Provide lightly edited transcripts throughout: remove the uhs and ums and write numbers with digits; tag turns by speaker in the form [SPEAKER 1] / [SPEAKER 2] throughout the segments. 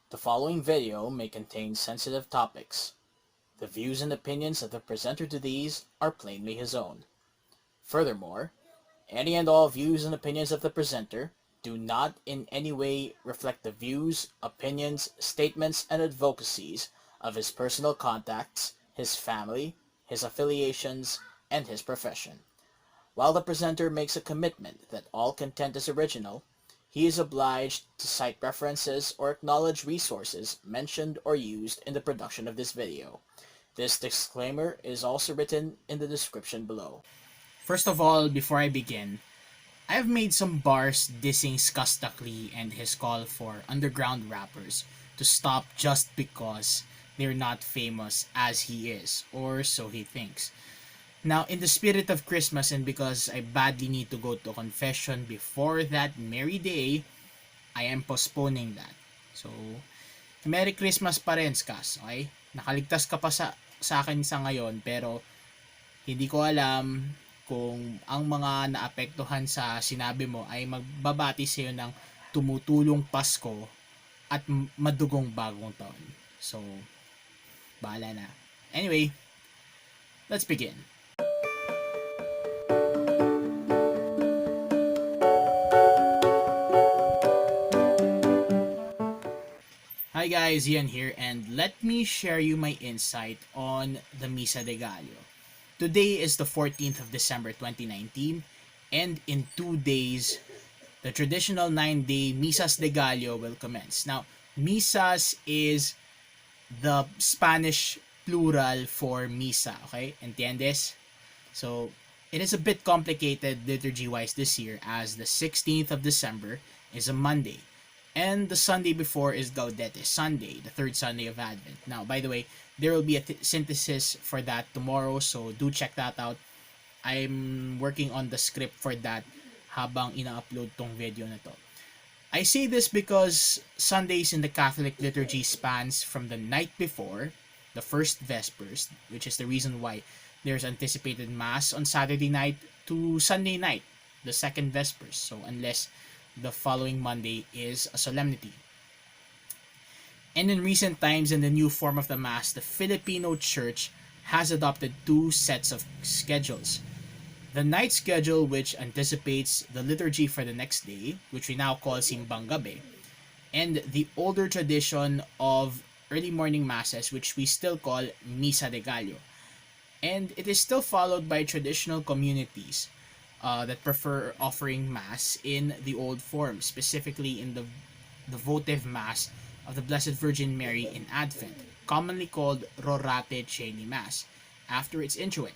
[SPEAKER 1] The following video may contain sensitive topics. The views and opinions of the presenter to these are plainly his own. Furthermore, any and all views and opinions of the presenter do not in any way reflect the views, opinions, statements, and advocacies of his personal contacts, his family, his affiliations, and his profession. While the presenter makes a commitment that all content is original, he is obliged to cite references or acknowledge resources mentioned or used in the production of this video. This disclaimer is also written in the description below.
[SPEAKER 2] First of all, before I begin, I've made some bars dissing Skastakli and his call for underground rappers to stop just because they're not famous as he is, or so he thinks. Now, in the spirit of Christmas and because I badly need to go to confession before that merry day, I am postponing that. So, Merry Christmas pa rin, Skas, okay? Nakaligtas ka pa sa akin sa ngayon, pero hindi ko alam kung ang mga naapektuhan sa sinabi mo ay magbabati sa'yo ng tumutulong Pasko at madugong bagong taon. So, bahala na. Anyway, let's begin. Hi guys, Ian here, and let me share you my insight on the Misa de Gallo. Today is the 14th of December 2019, and in 2 days, the traditional 9-day Misas de Gallo will commence. Now, Misas is the Spanish plural for Misa, okay? ¿Entiendes? So, it is a bit complicated liturgy-wise this year as the 16th of December is a Monday. And the Sunday before is Gaudete Sunday, the third Sunday of Advent. Now, by the way, there will be a synthesis for that tomorrow, so do check that out. I'm working on the script for that habang ina-upload tong video na to. I say this because Sundays in the Catholic liturgy spans from the night before, the first Vespers, which is the reason why there's anticipated Mass on Saturday night, to Sunday night, the second Vespers. So, unless the following Monday is a solemnity. And in recent times, in the new form of the Mass, the Filipino Church has adopted two sets of schedules. The night schedule, which anticipates the liturgy for the next day, which we now call Simbang Gabi, and the older tradition of early morning masses, which we still call Misa de Gallo. And it is still followed by traditional communities that prefer offering Mass in the old form, specifically in the votive Mass of the Blessed Virgin Mary in Advent, commonly called Rorate Cheni Mass, after its introit.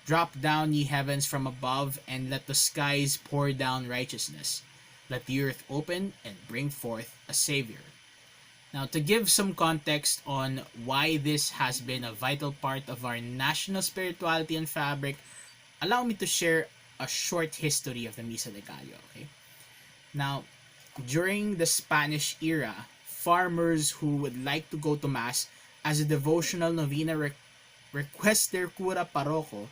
[SPEAKER 2] Drop down, ye heavens from above, and let the skies pour down righteousness. Let the earth open and bring forth a Savior. Now, to give some context on why this has been a vital part of our national spirituality and fabric, allow me to share a short history of the Misa de Gallo, okay? Now, during the Spanish era, farmers who would like to go to Mass as a devotional novena request their cura parroco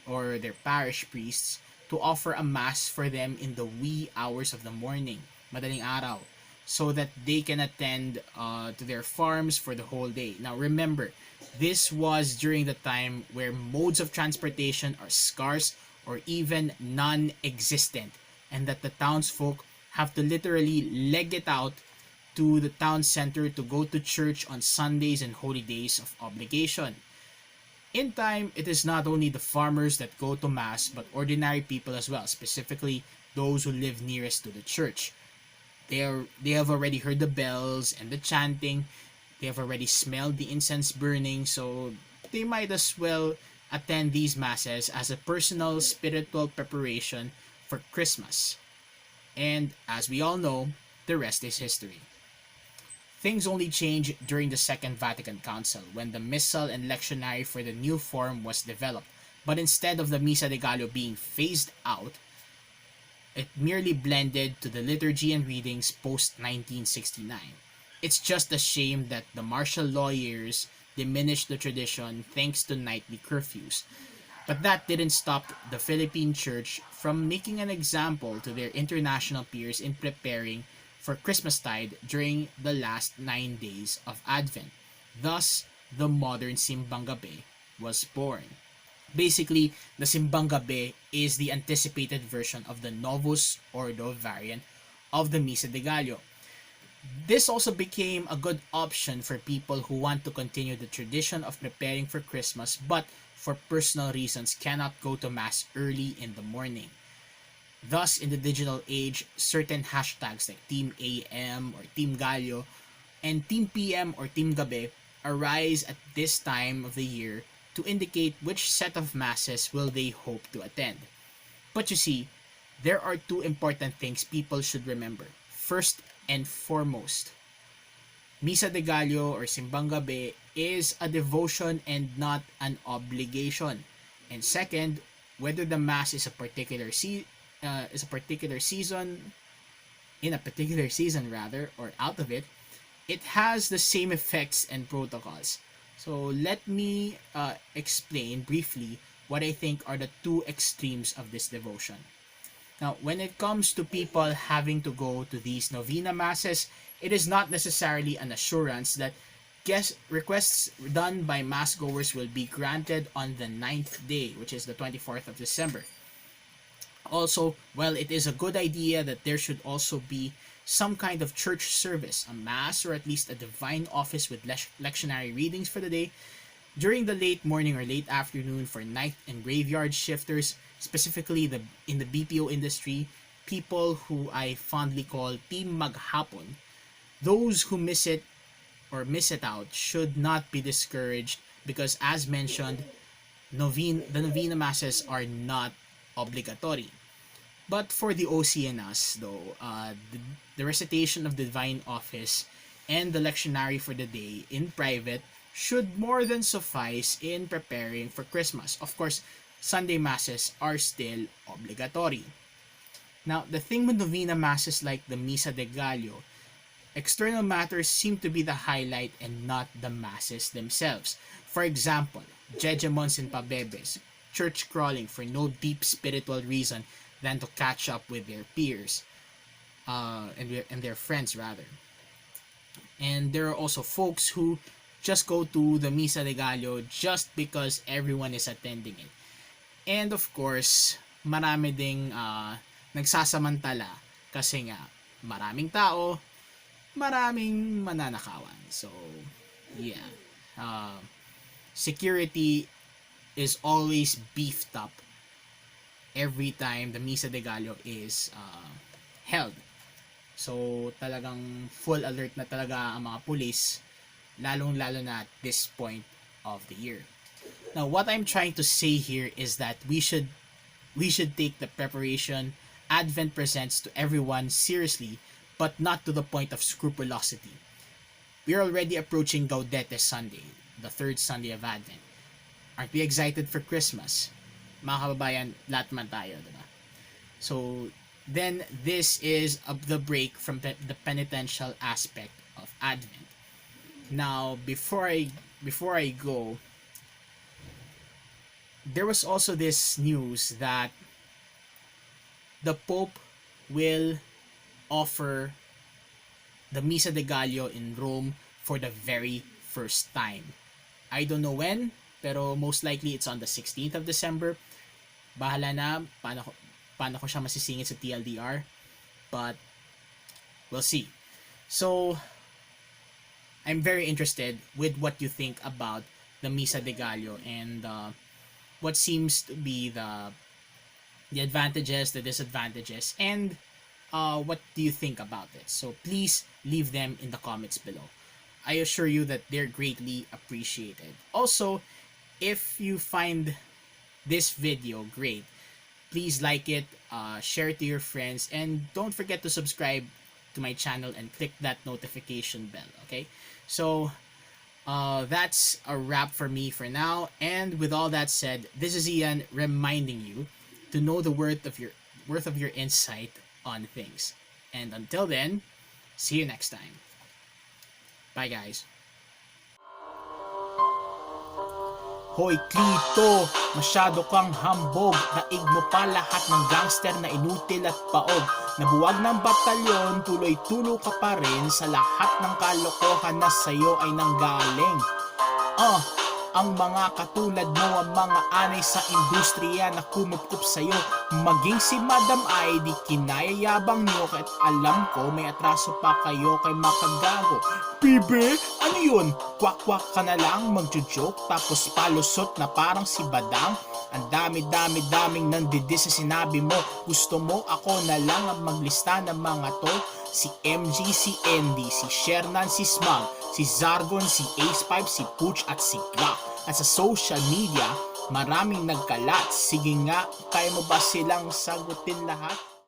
[SPEAKER 2] or their parish priests to offer a Mass for them in the wee hours of the morning, madaling araw, so that they can attend to their farms for the whole day. Now, remember, this was during the time where modes of transportation are scarce or even non-existent, and that the townsfolk have to literally leg it out to the town center to go to church on Sundays and holy days of obligation. In time, it is not only the farmers that go to Mass, but ordinary people as well, specifically those who live nearest to the church. They have already heard the bells and the chanting, they have already smelled the incense burning, so they might as well attend these masses as a personal spiritual preparation for Christmas. And as we all know, the rest is history. Things only changed during the Second Vatican Council when the missal and lectionary for the new form was developed. But instead of the Misa de Gallo being phased out, it merely blended to the liturgy and readings post-1969. It's just a shame that the martial law years diminished the tradition thanks to nightly curfews. But that didn't stop the Philippine Church from making an example to their international peers in preparing for Christmastide during the last 9 days of Advent. Thus, the modern Simbang Gabi was born. Basically, the Simbang Gabi is the anticipated version of the Novus Ordo variant of the Misa de Gallo. This also became a good option for people who want to continue the tradition of preparing for Christmas but for personal reasons cannot go to Mass early in the morning. Thus, in the digital age, certain hashtags like Team AM or Team Gallo and Team PM or Team Gabi arise at this time of the year to indicate which set of masses will they hope to attend. But you see, there are two important things people should remember. First and foremost, Misa de Gallo or Simbang Gabi is a devotion and not an obligation. And second, whether the mass is a particular season, in a particular season rather, or out of it, it has the same effects and protocols. So let me explain briefly what I think are the two extremes of this devotion. Now, when it comes to people having to go to these novena masses, it is not necessarily an assurance that requests done by mass goers will be granted on the 9th day, which is the 24th of December. Also, while it is a good idea that there should also be some kind of church service, a mass or at least a divine office with lectionary readings for the day, during the late morning or late afternoon for night and graveyard shifters, specifically in the BPO industry, people who I fondly call Team Maghapon, those who miss it out should not be discouraged because, as mentioned, the novena masses are not obligatory. But for the OC and us, though, the recitation of the divine office and the lectionary for the day in private should more than suffice in preparing for Christmas. Of course, Sunday masses are still obligatory. Now, the thing with novena masses like the Misa de Gallo, external matters seem to be the highlight and not the masses themselves. For example, jejemons and pabebes, church crawling for no deep spiritual reason than to catch up with their peers and their friends rather. And there are also folks who just go to the Misa de Gallo just because everyone is attending it. And of course, marami ding nagsasamantala kasi nga maraming tao, maraming mananakawan. So, yeah. Security is always beefed up every time the Misa de Gallo is held. So, talagang full alert na talaga ang mga pulis, lalong-lalo na at this point of the year. Now, what I'm trying to say here is that we should take the preparation Advent presents to everyone seriously, but not to the point of scrupulosity. We are already approaching Gaudete Sunday, the third Sunday of Advent. Aren't we excited for Christmas? Mga kababayan, lahat man tayo, diba? So, then this is the break from the penitential aspect of Advent. Now, before I go, there was also this news that the Pope will offer the Misa de Gallo in Rome for the very first time. I don't know when, pero most likely it's on the 16th of December. Bahala na paano ko siya masisingit sa TLDR, but we'll see. So, I'm very interested with what you think about the Misa de Gallo and what seems to be the advantages, the disadvantages, and what do you think about it. So please leave them in the comments below. I assure you that they're greatly appreciated. Also, if you find this video great, please like it, share it to your friends, and don't forget to subscribe to my channel and click that notification bell, okay? So, that's a wrap for me for now, and with all that said, this is Ian reminding you to know the worth of your insight on things. And until then, see you next time. Bye guys. Hoy Clito, masyado kang hambog. Daig mo pa lahat ng gangster na inutil at paog. Nabuwag ng batalyon, tuloy-tulo ka pa rin sa lahat ng kalokohan na sa'yo ay nanggaling. Ang mga katulad mo, ang mga anay sa industriya na kumupkup sa'yo. Maging si Madam ay di kinayayabang nyo, kahit alam ko may atraso pa kayo kay makagago. Bibe, ano yun? Kwak-kwak ka na lang, magjo-joke, tapos palusot na parang si Badang. Ang dami-daming nandidis sa sinabi mo. Gusto mo ako na lang ang maglista ng mga to? Si MG, si Andy, si Shernan, si Smug, si Zargon, si Ace5, si Pooch at si Glock. At sa social media, maraming nagkalat. Sige nga, kaya mo ba silang sagutin lahat?